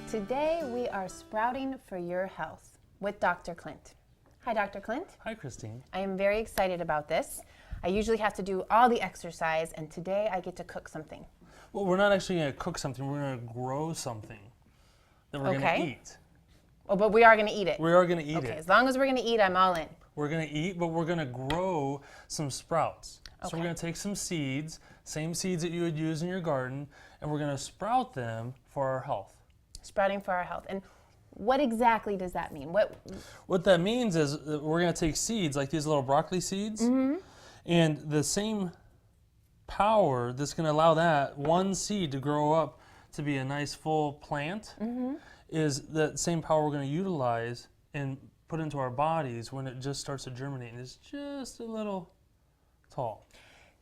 Today we are sprouting for your health with Dr. Clint. Hi, Dr. Clint. Hi, Christine. I am very excited about this. I usually have to do all the exercise, and today I get to cook something. Well, we're not actually going to cook something. We're going to grow something that we're going to eat. Oh, but we are going to eat it. We are going to eat it. Okay, as long as we're going to eat, I'm all in. We're going to eat, but we're going to grow some sprouts. Okay. So we're going to take some seeds, same seeds that you would use in your garden, and we're going to sprout them for our health. Sprouting for our health. And what exactly does that mean? What that means is that we're going to take seeds, like these little broccoli seeds, and the same power that's going to allow that one seed to grow up to be a nice full plant is that same power we're going to utilize and put into our bodies when it just starts to germinate and it's just a little tall.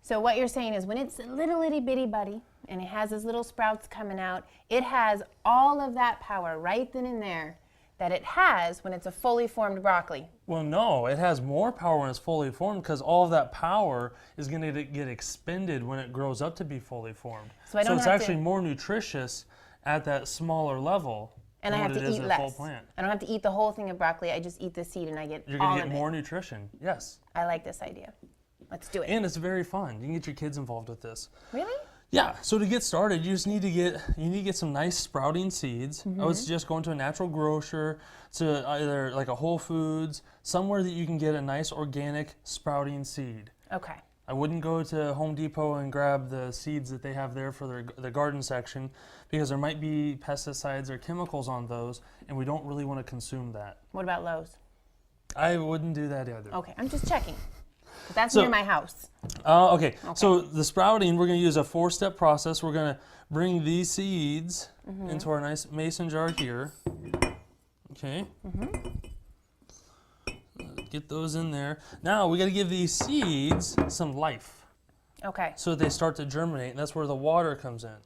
So what you're saying is when it's a little itty bitty buddy and it has those little sprouts coming out, it has all of that power right then and there that it has when it's a fully formed broccoli. Well, no, it has more power when it's fully formed because all of that power is going to get expended when it grows up to be fully formed. So it's actually more nutritious at that smaller level. And I have to eat less. I don't have to eat the whole thing of broccoli. I just eat the seed and I get all of it. You're going to get more nutrition, yes. I like this idea. Let's do it. And it's very fun. You can get your kids involved with this. Really? Yeah. So to get started, you just need to get some nice sprouting seeds. I would suggest going to a natural grocer, to either like a Whole Foods, somewhere that you can get a nice organic sprouting seed. Okay. I wouldn't go to Home Depot and grab the seeds that they have there for the garden section because there might be pesticides or chemicals on those, and we don't really want to consume that. What about Lowe's? I wouldn't do that either. Okay, I'm just checking. That's near my house. Okay, so the sprouting, we're going to use a 4-step process. We're going to bring these seeds into our nice mason jar here. Okay. Get those in there. Now we got to give these seeds some life. Okay. So they start to germinate, and that's where the water comes in.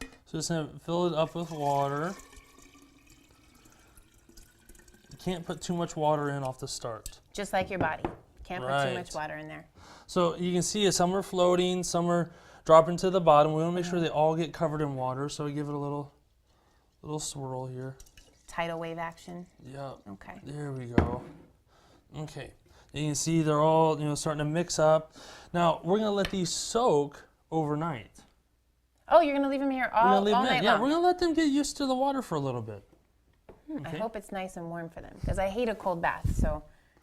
So just going to fill it up with water. You can't put too much water in off the start. Just like your body. Can't put too much water in there. So you can see some are floating, some are dropping to the bottom. We want to make sure they all get covered in water, so we give it a little swirl here. Tidal wave action. Yeah. Okay. There we go. Okay. You can see they're all starting to mix up. Now we're going to let these soak overnight. Oh, you're going to leave them here all night long? Yeah, we're going to let them get used to the water for a little bit. Okay. I hope it's nice and warm for them because I hate a cold bath. So.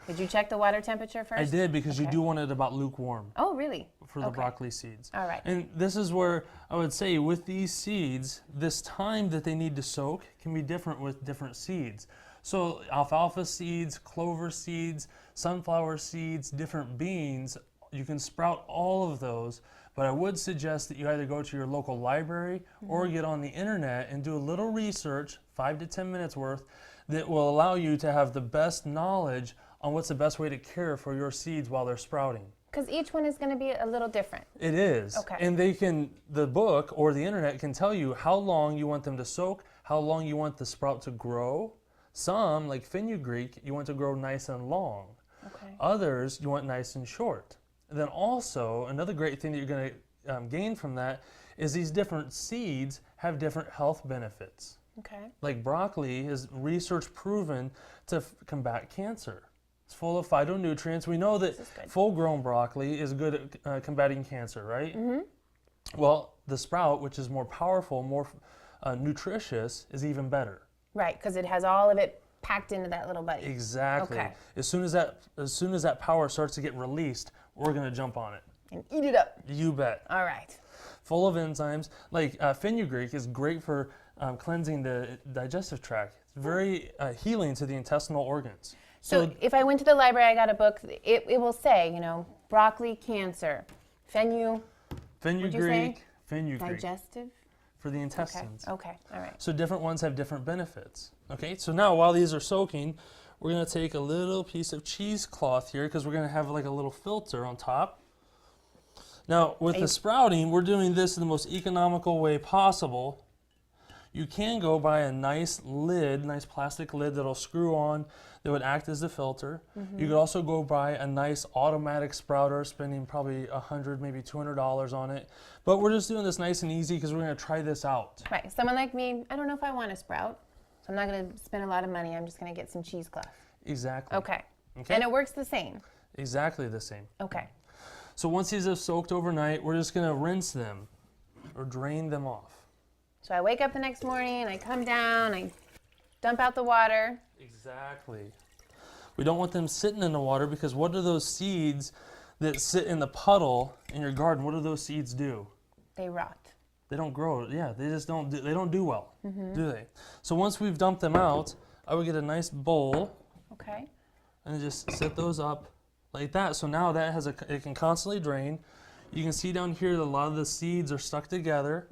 Did you check the water temperature first? I did because you do want it about lukewarm. Oh, really? For the broccoli seeds. All right. And this is where I would say with these seeds, this time that they need to soak can be different with different seeds. So alfalfa seeds, clover seeds, sunflower seeds, different beans, you can sprout all of those. But I would suggest that you either go to your local library or get on the internet and do a little research, 5 to 10 minutes worth, that will allow you to have the best knowledge on what's the best way to care for your seeds while they're sprouting. Because each one is going to be a little different. It is. Okay. And the book or the internet can tell you how long you want them to soak, how long you want the sprout to grow. Some, like fenugreek, you want to grow nice and long. Okay. Others, you want nice and short. And then also, another great thing that you're going to gain from that is these different seeds have different health benefits. Okay. Like broccoli is research proven to combat cancer. It's full of phytonutrients. We know that full-grown broccoli is good at combating cancer, right? Well, the sprout, which is more powerful, more nutritious, is even better. Right, because it has all of it packed into that little buddy. Exactly. Okay. As soon as that power starts to get released, we're going to jump on it. And eat it up. You bet. All right. Full of enzymes. Like fenugreek is great for cleansing the digestive tract. It's very healing to the intestinal organs. So if I went to the library, I got a book, it will say, broccoli cancer, fenugreek. Digestive? For the intestines. Okay, all right. So different ones have different benefits. Okay, so now while these are soaking, we're going to take a little piece of cheesecloth here because we're going to have like a little filter on top. Now with the sprouting, we're doing this in the most economical way possible. You can go buy a nice lid, nice plastic lid that'll screw on that would act as the filter. You could also go buy a nice automatic sprouter, spending probably $100, maybe $200 on it. But we're just doing this nice and easy because we're going to try this out. Right. Someone like me, I don't know if I want a sprout, so I'm not going to spend a lot of money. I'm just going to get some cheesecloth. Exactly. Okay. Okay. And it works the same. Exactly the same. Okay. So once these have soaked overnight, we're just going to rinse them or drain them off. So I wake up the next morning, I come down, I dump out the water. Exactly. We don't want them sitting in the water because what do those seeds that sit in the puddle in your garden, what do those seeds do? They rot. They don't grow. Yeah, they just don't do well, do they? So once we've dumped them out, I would get a nice bowl Okay. and just set those up like that. So now that it can constantly drain. You can see down here that a lot of the seeds are stuck together.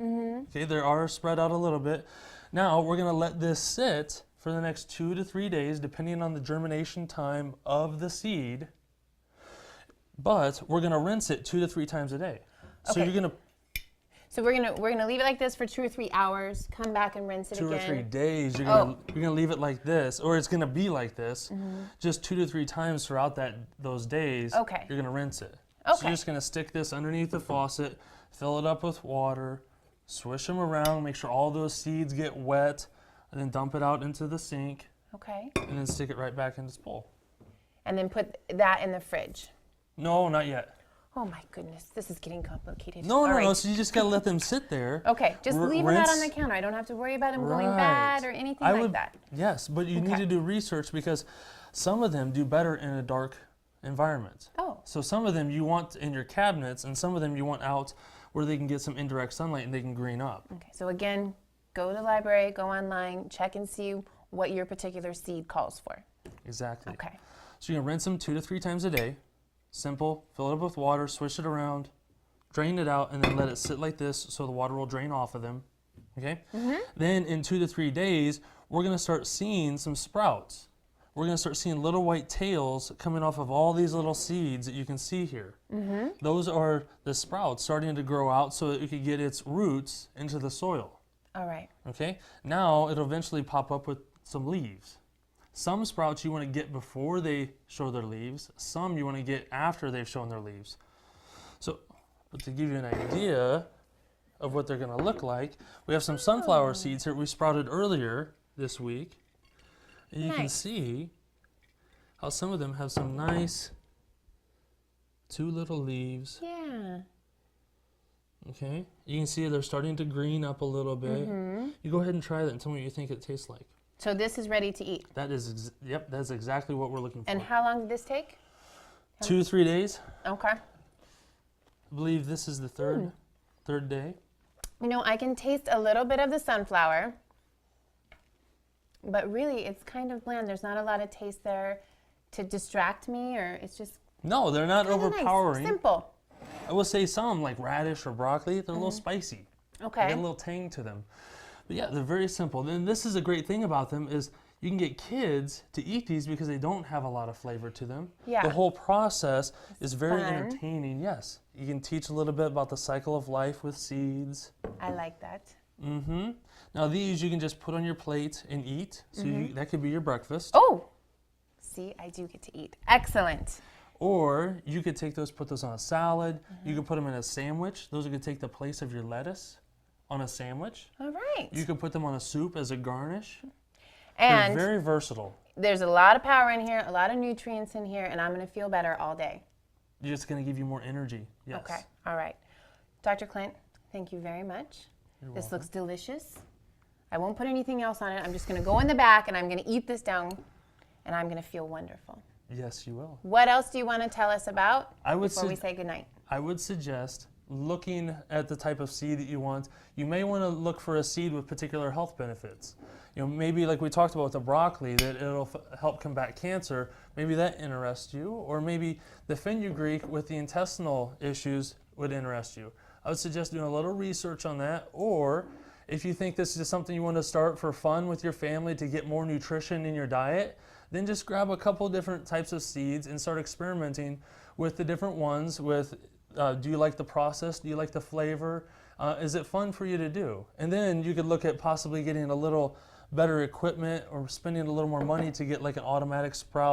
Okay, they are spread out a little bit. Now we're gonna let this sit for the next 2 to 3 days, depending on the germination time of the seed. But we're gonna rinse it 2 to 3 times a day. So Okay. you're gonna So we're gonna leave it like this for 2 or 3 hours. Come back and rinse it 2 again. or 3 days. You're gonna leave it like this, or it's gonna be like this, just 2 to 3 times throughout those days. Okay. You're gonna rinse it. So Okay. you're just gonna stick this underneath the faucet, fill it up with water, swish them around, make sure all those seeds get wet, and then dump it out into the sink, Okay. and then stick it right back in this bowl. And then put that in the fridge. No, not yet. Oh my goodness, this is getting complicated. No, All no, right. no. So you just gotta let them sit there. Okay, just leave them out on rinse- the counter. I don't have to worry about them going Right. bad or anything I like would- that. Yes, but you need Okay. to do research because some of them do better in a dark environment. Oh, So some of them you want in your cabinets, and some of them you want out where they can get some indirect sunlight and they can green up. okay. So again, go to the library, go online, check and see what your particular seed calls for. Exactly. Okay. So you're gonna rinse them 2 to 3 times a day. Simple. Fill it up with water, swish it around, drain it out, and then let it sit like this so the water will drain off of them. Okay? Then in 2 to 3 days, we're gonna start seeing some sprouts. We're gonna start seeing little white tails coming off of all these little seeds that you can see here. Those are the sprouts starting to grow out so that it could get its roots into the soil. All right. Okay? Now it'll eventually pop up with some leaves. Some sprouts you want to get before they show their leaves. Some you want to get after they've shown their leaves. So, but to give you an idea of what they're going to look like, we have some sunflower seeds here we sprouted earlier this week. And you can Nice. see how some of them have some nice 2 little leaves. Yeah. Okay? You can see they're starting to green up a little bit. You go ahead and try that and tell me what you think it tastes like. So this is ready to eat. That is, yep, that's exactly what we're looking for. And how long did this take? 2 to 3 days. Okay. I believe this is the third day. You know, I can taste a little bit of the sunflower, but really it's kind of bland. There's not a lot of taste there to distract me, or it's just No, they're not kinda overpowering. nice, simple. I will say some, like radish or broccoli, they're a little spicy. They Okay. get a little tang to them. But yeah, they're very simple. And this is a great thing about them is you can get kids to eat these because they don't have a lot of flavor to them. Yeah. The whole process is very fun. entertaining. Yes. You can teach a little bit about the cycle of life with seeds. I like that. Now these you can just put on your plate and eat. So that could be your breakfast. Oh, see, I do get to eat. Excellent. Or you could take those, put those on a salad. You could put them in a sandwich. Those could take the place of your lettuce on a sandwich. All right. You could put them on a soup as a garnish. And They're very versatile. there's a lot of power in here, a lot of nutrients in here, and I'm going to feel better all day. You're just going to give you more energy. Yes. Okay. All right. Dr. Clint, thank you very much. You're This welcome. looks delicious. I won't put anything else on it. I'm just going to go in the back and I'm going to eat this down, and I'm going to feel wonderful. Yes, you will. What else do you want to tell us about I would before we say goodnight? I would suggest looking at the type of seed that you want. You may want to look for a seed with particular health benefits. You know, maybe like we talked about with the broccoli, that it'll help combat cancer. Maybe that interests you. Or maybe the fenugreek with the intestinal issues would interest you. I would suggest doing a little research on that. Or if you think this is something you want to start for fun with your family to get more nutrition in your diet, then just grab a couple different types of seeds and start experimenting with the different ones. With do you like the process? Do you like the flavor? Is it fun for you to do? And then you could look at possibly getting a little better equipment or spending a little more money to get like an automatic sprout